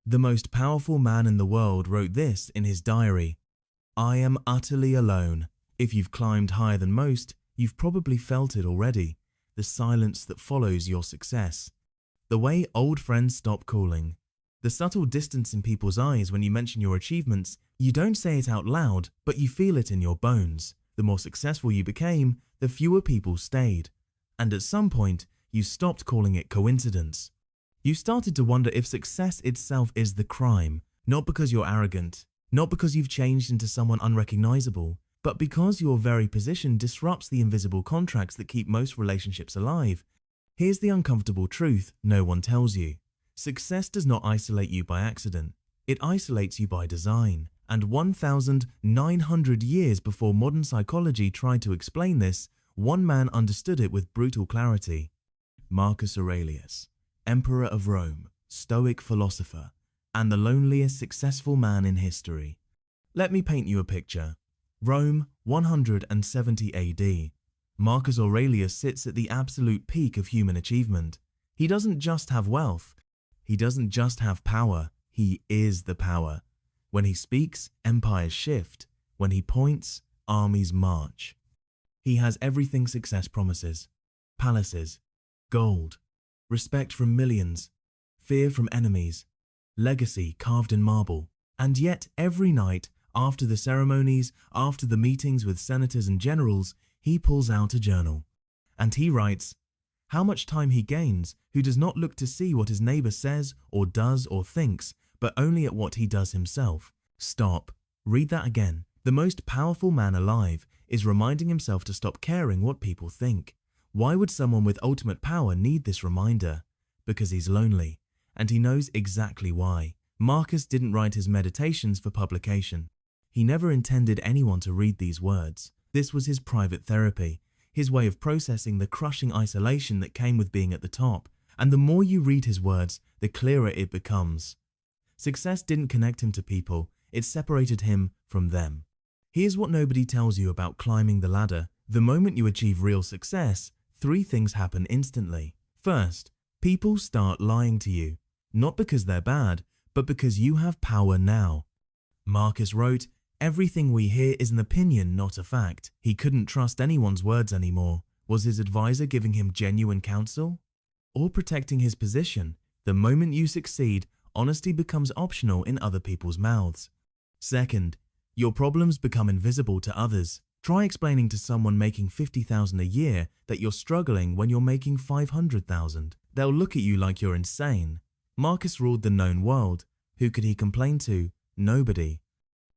The most powerful man in the world wrote this in his diary: "I am utterly alone. If you've climbed higher than most, you've probably felt it already. The silence that follows your success. The way old friends stop calling. The subtle distance in people's eyes when you mention your achievements. You don't say it out loud, but you feel it in your bones. The more successful you became, the fewer people stayed. And at some point, you stopped calling it coincidence. You started to wonder if success itself is the crime, not because you're arrogant, not because you've changed into someone unrecognizable, but because your very position disrupts the invisible contracts that keep most relationships alive. Here's the uncomfortable truth no one tells you. Success does not isolate you by accident. It isolates you by design. And 1,900 years before modern psychology tried to explain this, one man understood it with brutal clarity. Marcus Aurelius, Emperor of Rome, Stoic philosopher, and the loneliest successful man in history. Let me paint you a picture. Rome, 170 AD. Marcus Aurelius sits at the absolute peak of human achievement. He doesn't just have wealth. He doesn't just have power. He is the power. When he speaks, empires shift. When he points, armies march. He has everything success promises: palaces, gold, respect from millions, fear from enemies, legacy carved in marble. And yet every night, after the ceremonies, after the meetings with senators and generals, he pulls out a journal. And he writes how much time he gains, who does not look to see what his neighbor says or does or thinks, but only at what he does himself. Stop. Read that again. The most powerful man alive is reminding himself to stop caring what people think. Why would someone with ultimate power need this reminder? Because he's lonely, and he knows exactly why. Marcus didn't write his meditations for publication. He never intended anyone to read these words. This was his private therapy, his way of processing the crushing isolation that came with being at the top. And the more you read his words, the clearer it becomes. Success didn't connect him to people, it separated him from them. Here's what nobody tells you about climbing the ladder. The moment you achieve real success, 3 things happen instantly. First, people start lying to you, not because they're bad, but because you have power now. Marcus wrote, "Everything we hear is an opinion, not a fact." He couldn't trust anyone's words anymore. Was his advisor giving him genuine counsel? Or protecting his position? The moment you succeed, honesty becomes optional in other people's mouths. Second, your problems become invisible to others. Try explaining to someone making $50,000 a year that you're struggling when you're making $500,000. They'll look at you like you're insane. Marcus ruled the known world. Who could he complain to? Nobody.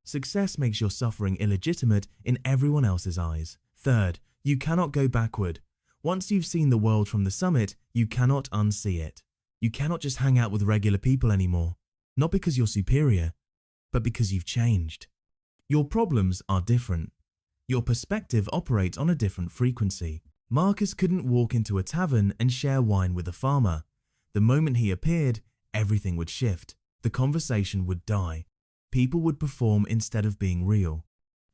Success makes your suffering illegitimate in everyone else's eyes. Third, you cannot go backward. Once you've seen the world from the summit, you cannot unsee it. You cannot just hang out with regular people anymore. Not because you're superior, but because you've changed. Your problems are different. Your perspective operates on a different frequency. Marcus couldn't walk into a tavern and share wine with a farmer. The moment he appeared, everything would shift. The conversation would die. People would perform instead of being real.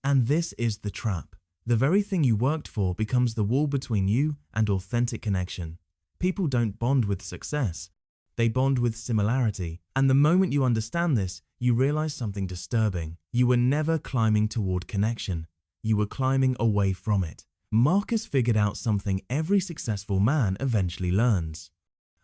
And this is the trap. The very thing you worked for becomes the wall between you and authentic connection. People don't bond with success. They bond with similarity. And the moment you understand this, you realize something disturbing. You were never climbing toward connection. You were climbing away from it. Marcus figured out something every successful man eventually learns.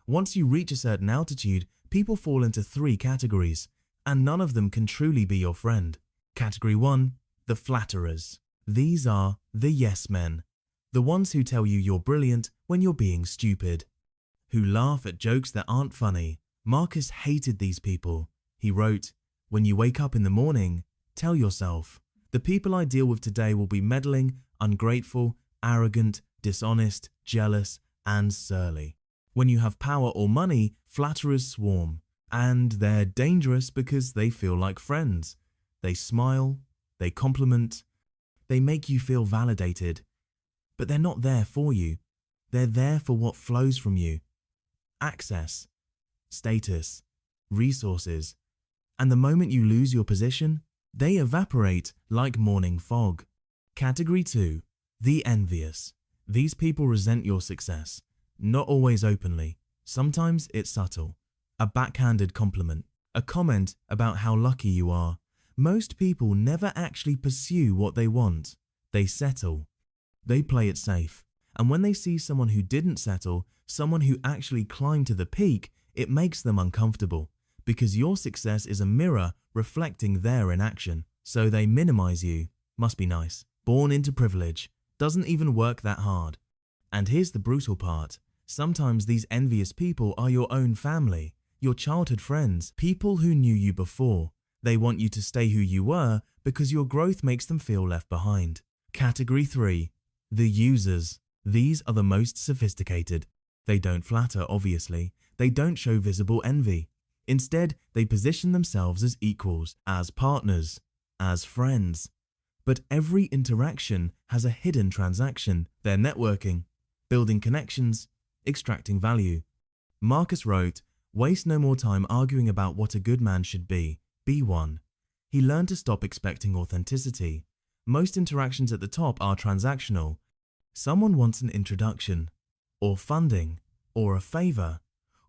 Once you reach a certain altitude, people fall into 3 categories, and none of them can truly be your friend. Category 1, the flatterers. These are the yes men, the ones who tell you you're brilliant when you're being stupid, who laugh at jokes that aren't funny. Marcus hated these people. He wrote, "When you wake up in the morning, tell yourself, the people I deal with today will be meddling, ungrateful, arrogant, dishonest, jealous, and surly." When you have power or money, flatterers swarm. And they're dangerous because they feel like friends. They smile, they compliment, they make you feel validated. But they're not there for you. They're there for what flows from you. Access, status, resources. And the moment you lose your position, they evaporate like morning fog. Category 2, the envious. These people resent your success, not always openly. Sometimes it's subtle. A backhanded compliment, a comment about how lucky you are. Most people never actually pursue what they want. They settle. They play it safe. And when they see someone who didn't settle, someone who actually climbed to the peak, it makes them uncomfortable because your success is a mirror reflecting their inaction. So they minimize you. Must be nice. Born into privilege. Doesn't even work that hard. And here's the brutal part. Sometimes these envious people are your own family, your childhood friends, people who knew you before. They want you to stay who you were because your growth makes them feel left behind. Category 3. The users. These are the most sophisticated. They don't flatter, obviously. They don't show visible envy. Instead, they position themselves as equals, as partners, as friends. But every interaction has a hidden transaction. They're networking, building connections, extracting value. Marcus wrote, "Waste no more time arguing about what a good man should be one." He learned to stop expecting authenticity. Most interactions at the top are transactional. Someone wants an introduction, or funding, or a favor,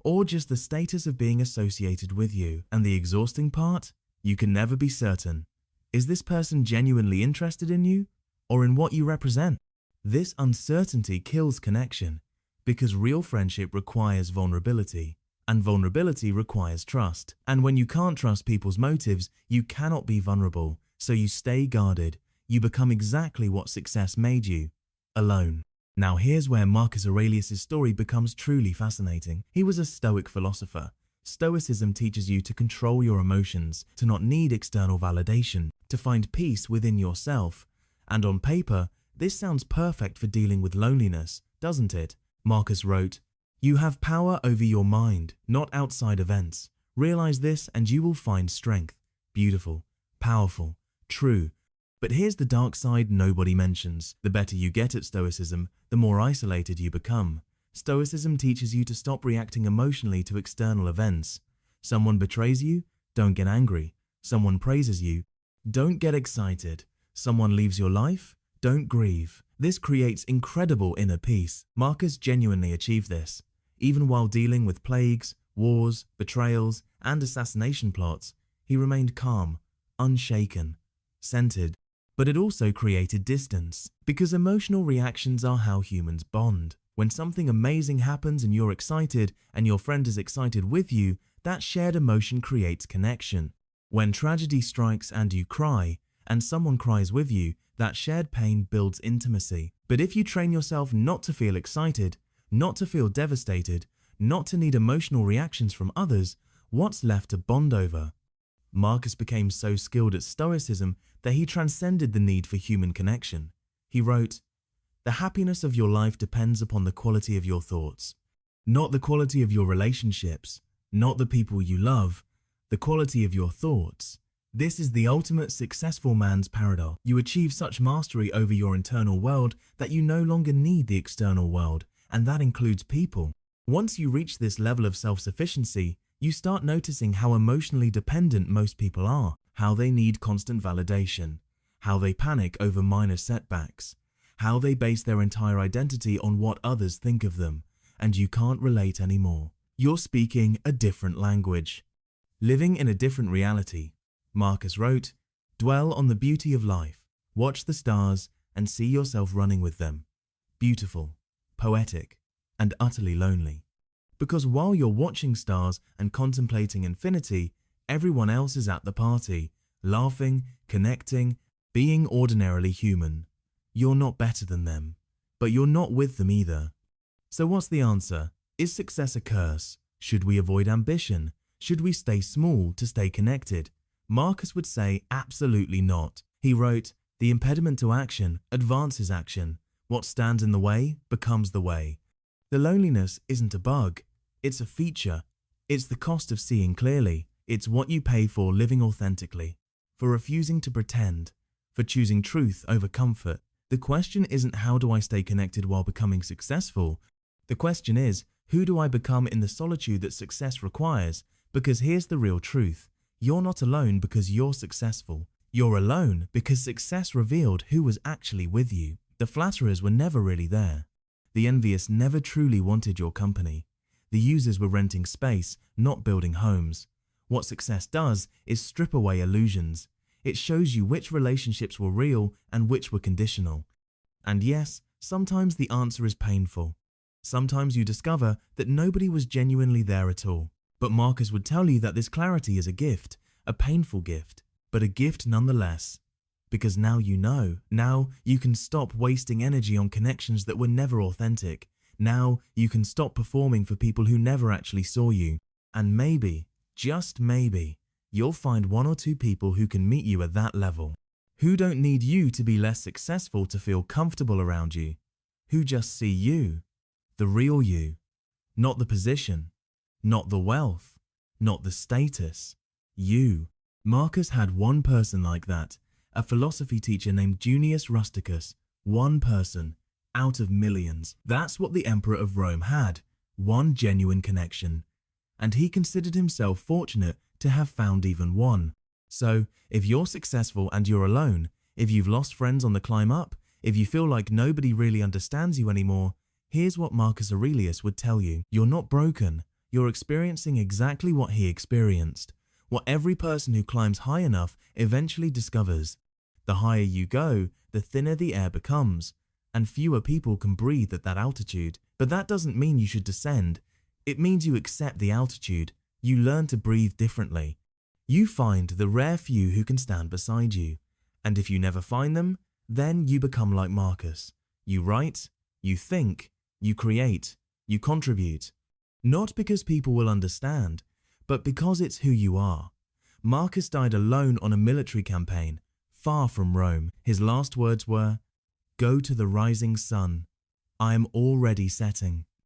or just the status of being associated with you. And the exhausting part? You can never be certain. Is this person genuinely interested in you, or in what you represent? This uncertainty kills connection, because real friendship requires vulnerability, and vulnerability requires trust. And when you can't trust people's motives, you cannot be vulnerable, so you stay guarded. You become exactly what success made you, alone. Now here's where Marcus Aurelius' story becomes truly fascinating. He was a Stoic philosopher. Stoicism teaches you to control your emotions, to not need external validation, to find peace within yourself. And on paper, this sounds perfect for dealing with loneliness, doesn't it? Marcus wrote, "You have power over your mind, not outside events. Realize this and you will find strength. Beautiful, powerful, true." But here's the dark side nobody mentions. The better you get at Stoicism, the more isolated you become. Stoicism teaches you to stop reacting emotionally to external events. Someone betrays you? Don't get angry. Someone praises you? Don't get excited. Someone leaves your life? Don't grieve. This creates incredible inner peace. Marcus genuinely achieved this. Even while dealing with plagues, wars, betrayals, and assassination plots, he remained calm, unshaken, centered. But it also created distance, because emotional reactions are how humans bond. When something amazing happens and you're excited, and your friend is excited with you, that shared emotion creates connection. When tragedy strikes and you cry, and someone cries with you, that shared pain builds intimacy. But if you train yourself not to feel excited, not to feel devastated, not to need emotional reactions from others, what's left to bond over? Marcus became so skilled at Stoicism that he transcended the need for human connection. He wrote, "The happiness of your life depends upon the quality of your thoughts, not the quality of your relationships, not the people you love, the quality of your thoughts. This is the ultimate successful man's paradox. You achieve such mastery over your internal world that you no longer need the external world, and that includes people. Once you reach this level of self-sufficiency, you start noticing how emotionally dependent most people are, how they need constant validation, how they panic over minor setbacks, how they base their entire identity on what others think of them, and you can't relate anymore. You're speaking a different language, living in a different reality." Marcus wrote, "Dwell on the beauty of life, watch the stars, and see yourself running with them. Beautiful, poetic, and utterly lonely. Because while you're watching stars and contemplating infinity, everyone else is at the party, laughing, connecting, being ordinarily human. You're not better than them, but you're not with them either." So what's the answer? Is success a curse? Should we avoid ambition? Should we stay small to stay connected? Marcus would say absolutely not. He wrote, "The impediment to action advances action. What stands in the way becomes the way." The loneliness isn't a bug. It's a feature. It's the cost of seeing clearly. It's what you pay for living authentically, for refusing to pretend, for choosing truth over comfort. The question isn't how do I stay connected while becoming successful? The question is, who do I become in the solitude that success requires? Because here's the real truth. You're not alone because you're successful. You're alone because success revealed who was actually with you. The flatterers were never really there. The envious never truly wanted your company. The users were renting space, not building homes. What success does is strip away illusions. It shows you which relationships were real and which were conditional. And yes, sometimes the answer is painful. Sometimes you discover that nobody was genuinely there at all. But Marcus would tell you that this clarity is a gift, a painful gift, but a gift nonetheless. Because now you know. Now you can stop wasting energy on connections that were never authentic. Now you can stop performing for people who never actually saw you. And maybe, just maybe, you'll find one or two people who can meet you at that level. Who don't need you to be less successful to feel comfortable around you. Who just see you, the real you. Not the position, not the wealth, not the status. You. Marcus had one person like that. A philosophy teacher named Junius Rusticus. One person, out of millions. That's what the Emperor of Rome had. One genuine connection. And he considered himself fortunate to have found even one. So, if you're successful and you're alone, if you've lost friends on the climb up, if you feel like nobody really understands you anymore, here's what Marcus Aurelius would tell you. You're not broken. You're experiencing exactly what he experienced. What every person who climbs high enough eventually discovers. The higher you go, the thinner the air becomes, and fewer people can breathe at that altitude. But that doesn't mean you should descend. It means you accept the altitude. You learn to breathe differently. You find the rare few who can stand beside you. And if you never find them, then you become like Marcus. You write, you think, you create, you contribute. Not because people will understand, but because it's who you are. Marcus died alone on a military campaign, far from Rome. His last words were, "Go to the rising sun. I am already setting."